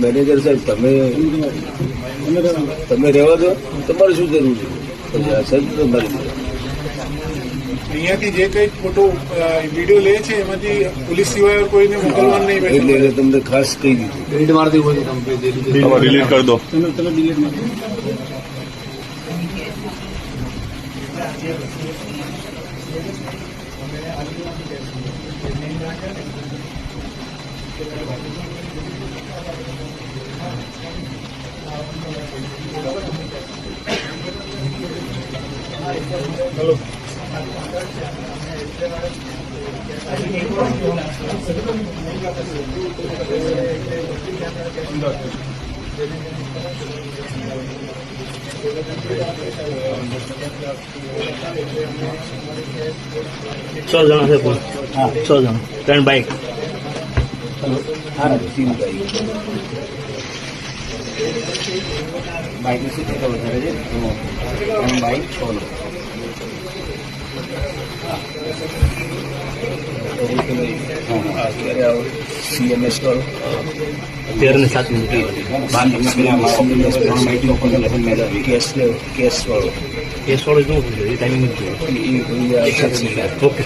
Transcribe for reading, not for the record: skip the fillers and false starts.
Manager સાહેબ તમે રહેવા દો, તમારે શું જરૂર છે? સાહેબ તમારી અહીંયાથી જે કઈ ફોટો વિડીયો લે છે એમાંથી પોલીસ સિવાય કોઈને મોકલવાનું નહીં. એટલે તમને ખાસ કહી દીધું ડિલીટ મારી દીધું, ડિલીટ કરી દો. તમે ડિલીટ મારી હલો. સો જણા છે. હા, 100 જણા, 3 બાઇક. બાઇકની સીટ વધારે છે, બાઇક 6 લોકો. CMS કરો 13 ને 7 મિનિટ કેસ વાળો શું એ ટાઈમિંગ જ જોઈએ. ઓકે.